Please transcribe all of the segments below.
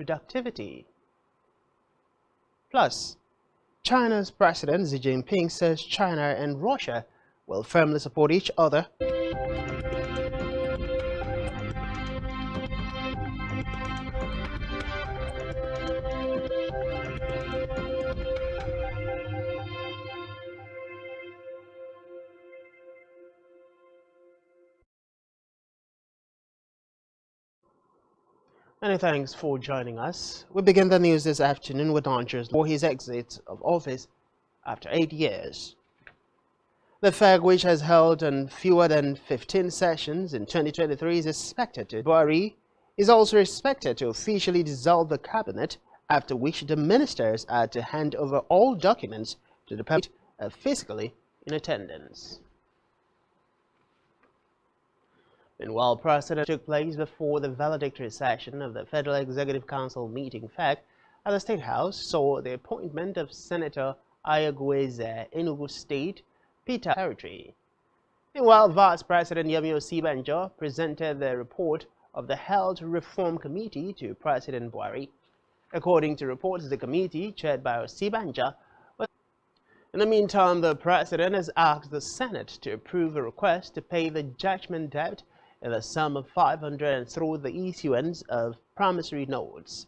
productivity. Plus, China's President Xi Jinping says China and Russia will firmly support each other. Many thanks for joining us. We begin the news this afternoon with Anjur's for his exit of office after 8 years. The FEC, which has held on fewer than 15 sessions in 2023, is expected to. Buhari is also expected to officially dissolve the cabinet, after which the ministers are to hand over all documents to the public physically in attendance. Meanwhile, precedent took place before the valedictory session of the Federal Executive Council meeting FEC at the State House saw the appointment of Senator Ayagueze, Enugu State, Peter Territory. Meanwhile, Vice President Yemi Osibanjo presented the report of the Health Reform Committee to President Buhari. According to reports, the committee, chaired by Osibanjo, in the meantime, the President has asked the Senate to approve a request to pay the judgment debt in the sum of 500 through the issuance of promissory notes.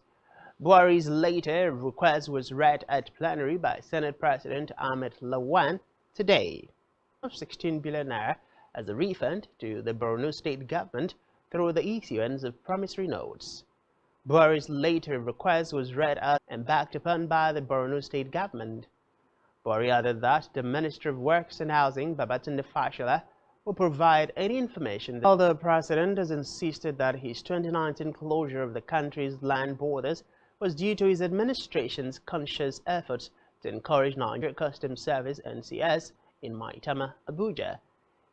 Buhari's later request was read at plenary by Senate President Ahmed Lawan today. Of 16 billion naira as a refund to the Borno state government through the issuance of promissory notes. Buhari's later request was read out and backed upon by the Borno state government. Buhari added that the Minister of Works and Housing, Babatunde Fashola, will provide any information. While the President has insisted that his 2019 closure of the country's land borders was due to his administration's conscious efforts to encourage Nigeria Customs Service (NCS) in Maitama, Abuja.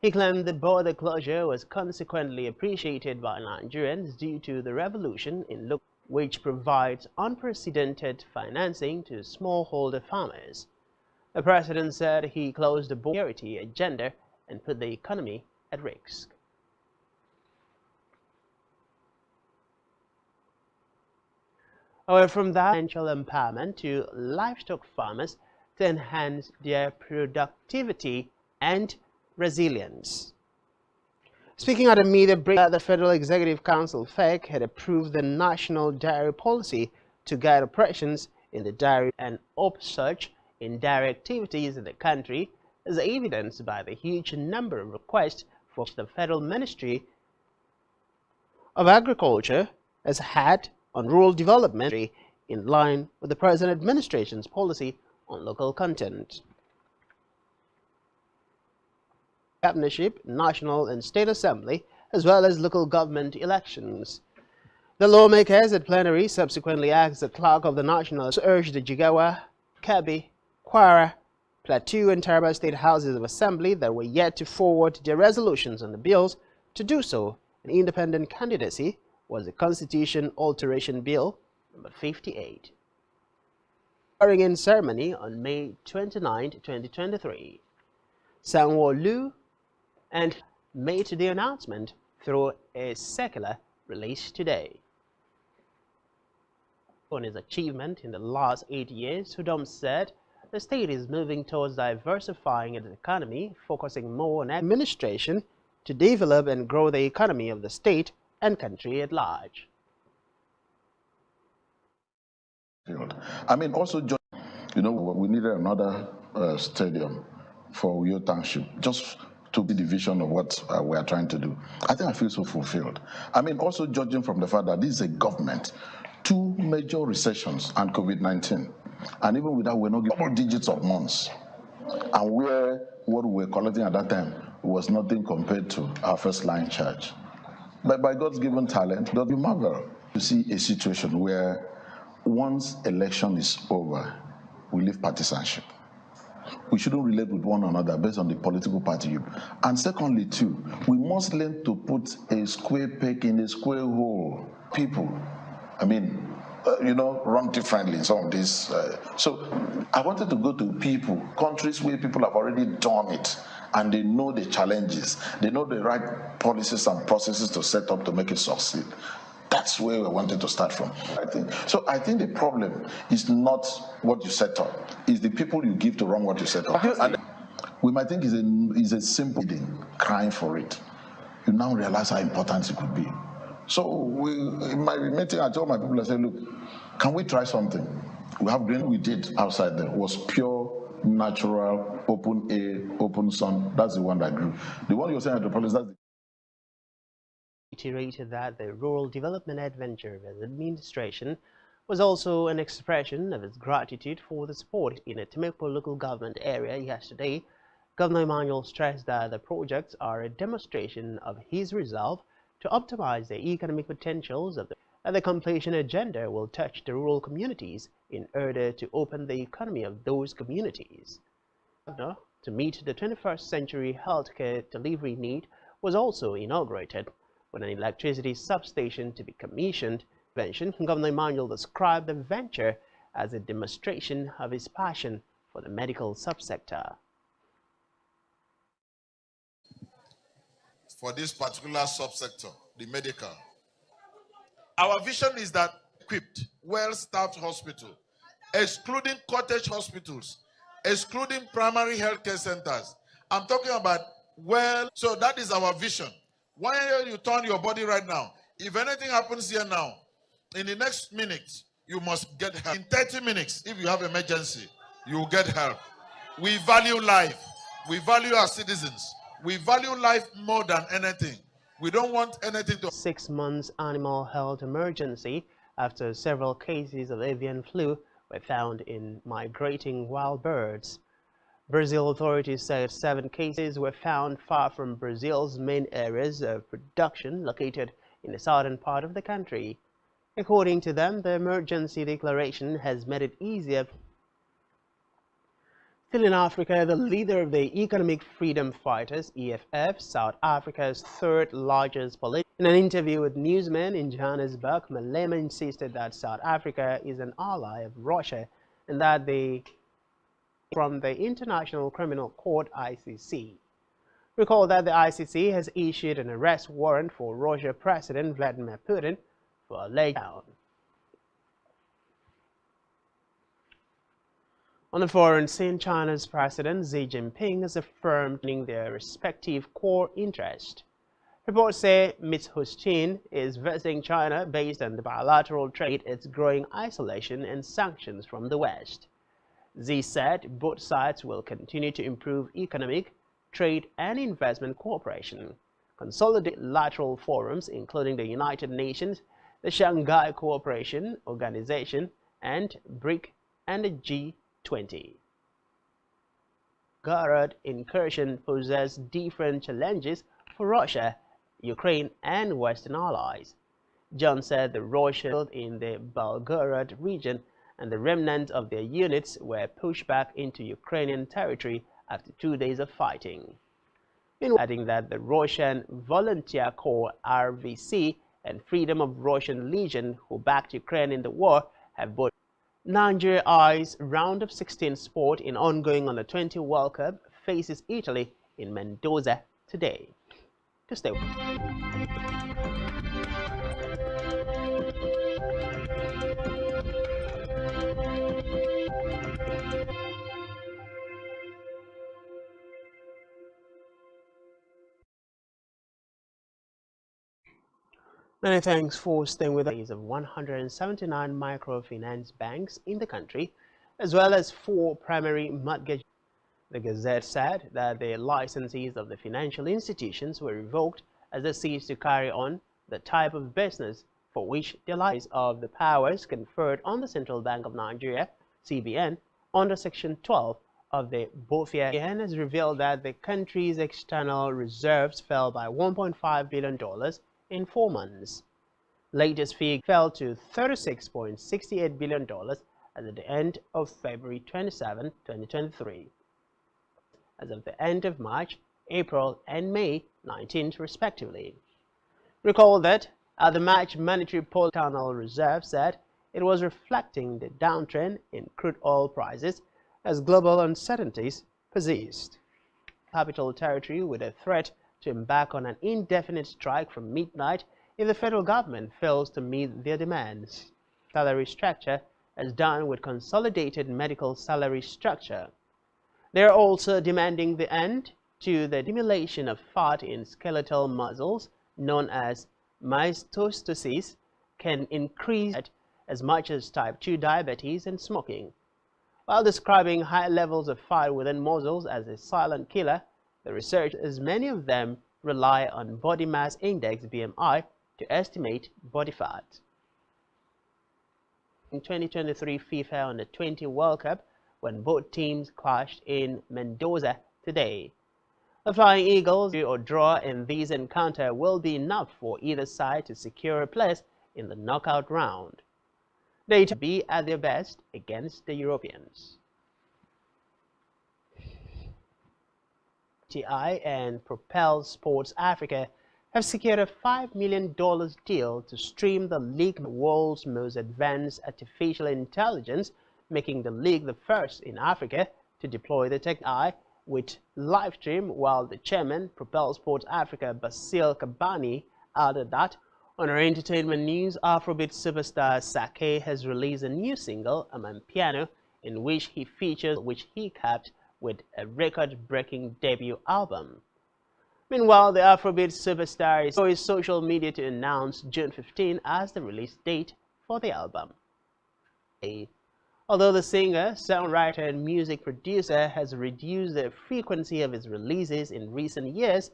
He claimed the border closure was consequently appreciated by Nigerians due to the revolution in look, which provides unprecedented financing to smallholder farmers. The President said he closed the security agenda and put the economy at risk. However, from that financial empowerment to livestock farmers to enhance their productivity and resilience. Speaking at a media break, the Federal Executive Council FEC had approved the National Dairy Policy to guide operations in the dairy and upsurge in dairy activities in the country, as evidenced by the huge number of requests for the Federal Ministry of Agriculture has had on rural development, in line with the present administration's policy on local content. Governorship, National and State Assembly, as well as local government elections. The lawmakers at plenary subsequently asked the clerk of the National to urge the Jigawa, Kebbi, Kwara, Plateau and Taraba State Houses of Assembly that were yet to forward their resolutions on the bills to do so. An independent candidacy was the Constitution Alteration Bill number 58. Swearing-in ceremony on May 29, 2023. Sanwo-Olu and made the announcement through a circular released today. On his achievement in the last 8 years, Sudom said the state is moving towards diversifying its economy, focusing more on administration to develop and grow the economy of the state and country at large. I mean, also, you know, we needed another stadium for Uyo Township, just to be the vision of what we are trying to do. I think I feel so fulfilled. I mean, also judging from the fact that this is a government, 2 major recessions and COVID-19. And even with that, we're not double digits of months. And what we were collecting at that time was nothing compared to our first line charge. But by God's given talent, God will marvel to see a situation where once election is over, we leave partisanship. We shouldn't relate with one another based on the political party. And secondly, too, we must learn to put a square peg in a square hole. People, I mean, you know, run differently in some of these. So I wanted to go to people, countries where people have already done it, and they know the challenges. They know the right policies and processes to set up to make it succeed. That's where we wanted to start from. I think the problem is not what you set up, it's the people you give to run what you set up. And we might think it's a simple thing, crying for it. You now realize how important it could be. So in my meeting, I told my people, I said, look, can we try something? We did outside there was pure, natural, open air, open sun. That's the one that grew. The one you're saying at the police, that's the reiterated that the Rural Development Adventure of his administration was also an expression of his gratitude for the support in a Temekpo local government area yesterday. Governor Emmanuel stressed that the projects are a demonstration of his resolve to optimize the economic potentials of the completion agenda will touch the rural communities in order to open the economy of those communities. To meet the 21st century healthcare delivery need was also inaugurated with an electricity substation to be commissioned. Governor Emmanuel described the venture as a demonstration of his passion for the medical subsector. For this particular subsector, the medical, our vision is that equipped, well-staffed hospital, excluding cottage hospitals, excluding primary healthcare centers. I'm talking about so that is our vision. Why you turn your body right now? If anything happens here now, in the next minute, you must get help. In 30 minutes, if you have emergency, you will get help. We value life. We value our citizens. We value life more than anything. We don't want anything to... 6 months animal health emergency after several cases of avian flu were found in migrating wild birds. Brazil authorities said 7 cases were found far from Brazil's main areas of production located in the southern part of the country. According to them, the emergency declaration has made it easier. Still in Africa, the leader of the Economic Freedom Fighters, EFF, South Africa's third largest politician. In an interview with newsmen in Johannesburg, Malema insisted that South Africa is an ally of Russia and that from the International Criminal Court, ICC. Recall that the ICC has issued an arrest warrant for Russia President Vladimir Putin for alleged. On the foreign scene, China's President Xi Jinping has affirmed their respective core interests. Reports say Ms. Hussein is visiting China based on the bilateral trade, its growing isolation and sanctions from the West. Xi said both sides will continue to improve economic, trade and investment cooperation, consolidate lateral forums including the United Nations, the Shanghai Cooperation Organization, and BRIC and the G20. Belgorod incursion poses different challenges for Russia, Ukraine, and Western allies. John said the Russians in the Belgorod region and the remnants of their units were pushed back into Ukrainian territory after 2 days of fighting. Adding that the Russian Volunteer Corps RVC and Freedom of Russian Legion, who backed Ukraine in the war, have both. Nigeria eyes round of 16 sport in ongoing Under-20 World Cup faces Italy in Mendoza today. To stay with. Many thanks for staying with us. Of 179 microfinance banks in the country, as well as 4 primary mortgage. The Gazette said that the licenses of the financial institutions were revoked as they ceased to carry on the type of business for which the license of the powers conferred on the Central Bank of Nigeria, CBN, under Section 12 of the BOFIA has revealed that the country's external reserves fell by $1.5 billion in 4 months. Latest figure fell to $36.68 billion at the end of February 27, 2023. As of the end of March, April, and May 19th, respectively. Recall that at the March Monetary Policy External Reserve said it was reflecting the downtrend in crude oil prices as global uncertainties persist. Capital Territory with a threat to embark on an indefinite strike from midnight if the federal government fails to meet their demands. Salary structure as done with consolidated medical salary structure. They are also demanding the end to the accumulation of fat in skeletal muscles known as mastocytosis can increase as much as type 2 diabetes and smoking. While describing high levels of fat within muscles as a silent killer, the research as many of them rely on body mass index BMI to estimate body fat. In 2023 FIFA Under-20 World Cup, when both teams clashed in Mendoza today. The Flying Eagles or draw in these encounter will be enough for either side to secure a place in the knockout round. They to be at their best against the Europeans. TI and Propel Sports Africa have secured a $5 million deal to stream the league, the world's most advanced artificial intelligence, making the league the first in Africa to deploy the tech with live stream, while the chairman, Propel Sports Africa, Basil Kabani, added that on our entertainment news, Afrobeat superstar Sake has released a new single, Piano, in which he features, which he capped with a record-breaking debut album. Meanwhile, the Afrobeat superstar is on his social media to announce June 15 as the release date for the album. Although the singer, songwriter, and music producer has reduced the frequency of his releases in recent years,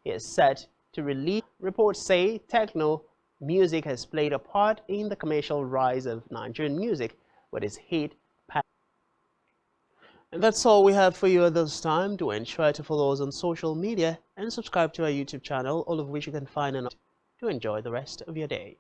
he is set to release. Reports say techno music has played a part in the commercial rise of Nigerian music with his hit. And that's all we have for you at this time. Do ensure to follow us on social media and subscribe to our YouTube channel, all of which you can find to enjoy the rest of your day.